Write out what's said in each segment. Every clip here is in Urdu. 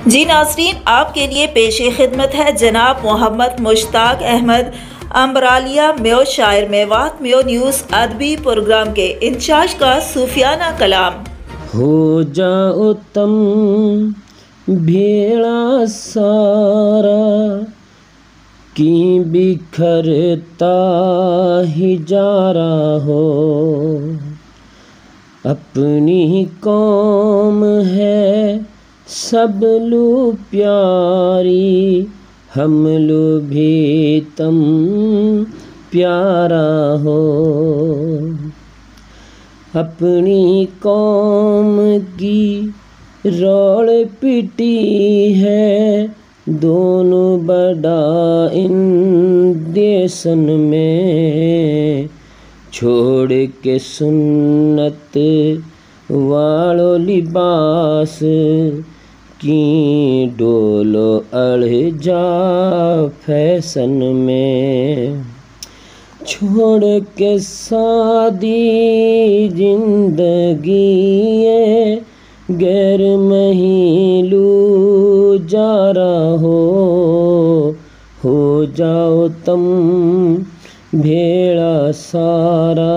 جی ناظرین، آپ کے لیے پیش خدمت ہے جناب محمد مشتاق احمد امبرالیہ میو شاعر میوات میو نیوز ادبی پروگرام کے انچارج کا صوفیانہ کلام۔ ہو جاؤ تم بھیڑا سارا کی بکھرتا ہی جا رہا ہو، اپنی قوم ہے سب لو پیاری، ہم لو بھی تم پیارا ہو، اپنی قوم کی روڑ پٹی ہے دونوں بڑا ان دیسن میں، چھوڑ کے سنت واڑو لباس کی ڈولو اڑ جا فیشن میں، چھوڑ کے سادی زندگی غیر مہیلو جا رہا ہو جاؤ تم بھیڑا سارا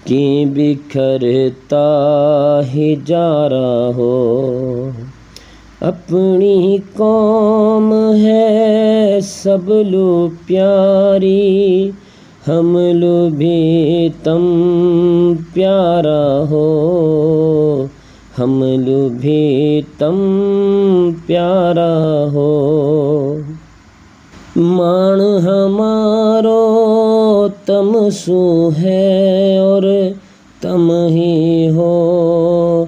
کی بکھرتا ہی جا رہا ہو، اپنی قوم ہے سب لو پیاری، ہم لو بھی تم پیارا ہو، ہم لو بھی تم پیارا ہو، مان ہمارو تم سو ہے اور تم ہی ہو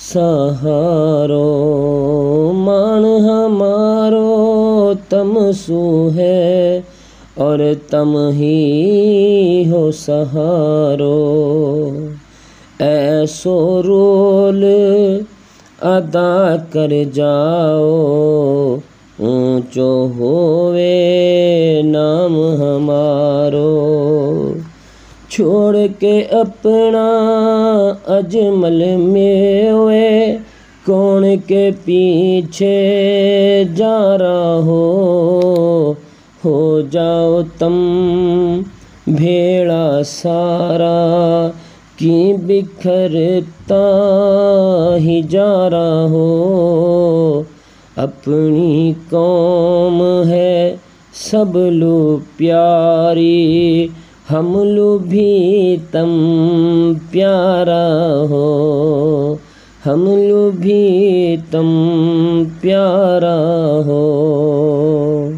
سہارو، مان ہمارو تم سو ہے اور تم ہی ہو سہارو، ایسو رول ادا کر جاؤ اونچو ہوئے نام ہمارو، چھوڑ کے اپنا اجمل میوے کون کے پیچھے جا رہا ہو جاؤ تم بھیڑا سارا کی بکھرتا ہی جا رہا ہو، اپنی قوم ہے سب لو پیاری، ہم لو بھی تم پیارا ہو، ہم لو بھی تم پیارا ہو،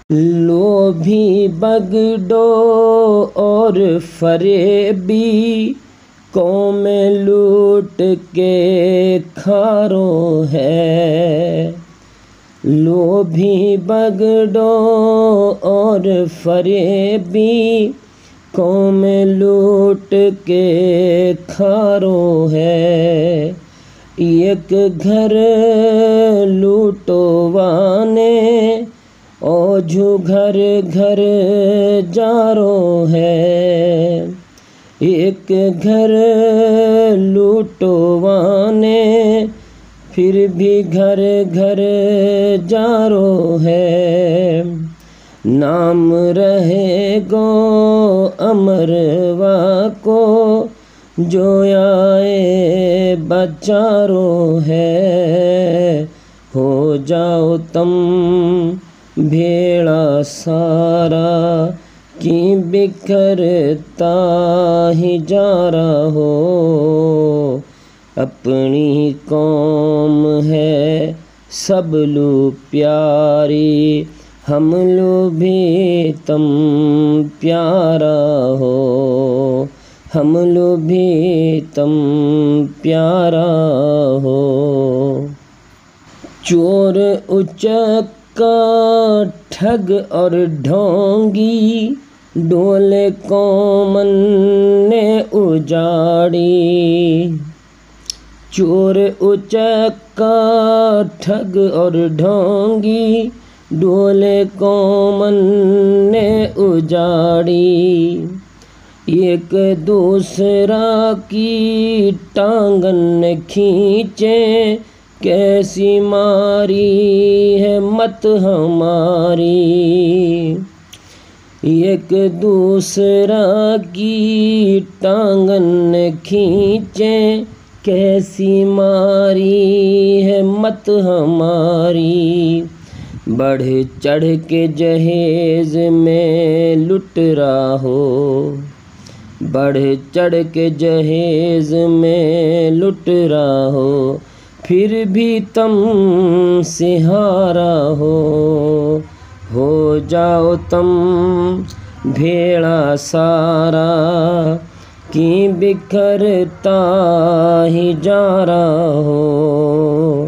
لوبھی بگڈو اور فریبی قوم لوٹ کے کھارو ہے، لوبھی بگڈو اور فریبی قوم لوٹ کے کھارو ہے، ایک گھر لوٹو وانے اوجھو گھر گھر جارو ہے، ایک گھر لوٹو وانے پھر بھی گھر گھر جارو ہے، نام رہے گو امروا کو جو آئے بچارو ہے، ہو جاؤ تم بھیڑا سارا کی بکھرتا ہی جا رہا ہو، اپنی قوم ہے سب لو پیاری، ہم لو بھی تم پیارا ہو، ہم لو بھی تم پیارا ہو، چور اچکا ٹھگ اور ڈھونگی ڈولے قومن نے اجاڑی، چور اچکا ٹھگ اور ڈھونگی ڈولے قومن نے اجاڑی، ایک دوسرا کی ٹانگن کھینچے کیسی ماری ہے مت ہماری، ایک دوسرا کی ٹانگن کھینچیں، کیسی ماری ہے مت ہماری، بڑھ چڑھ کے جہیز میں لٹ رہا ہو، بڑھ چڑھ کے جہیز میں لٹ رہا ہو، پھر بھی تم سے ہارا ہو جاؤ تم بھیڑا سارا، کہ بکھرتا ہی جا رہا ہو۔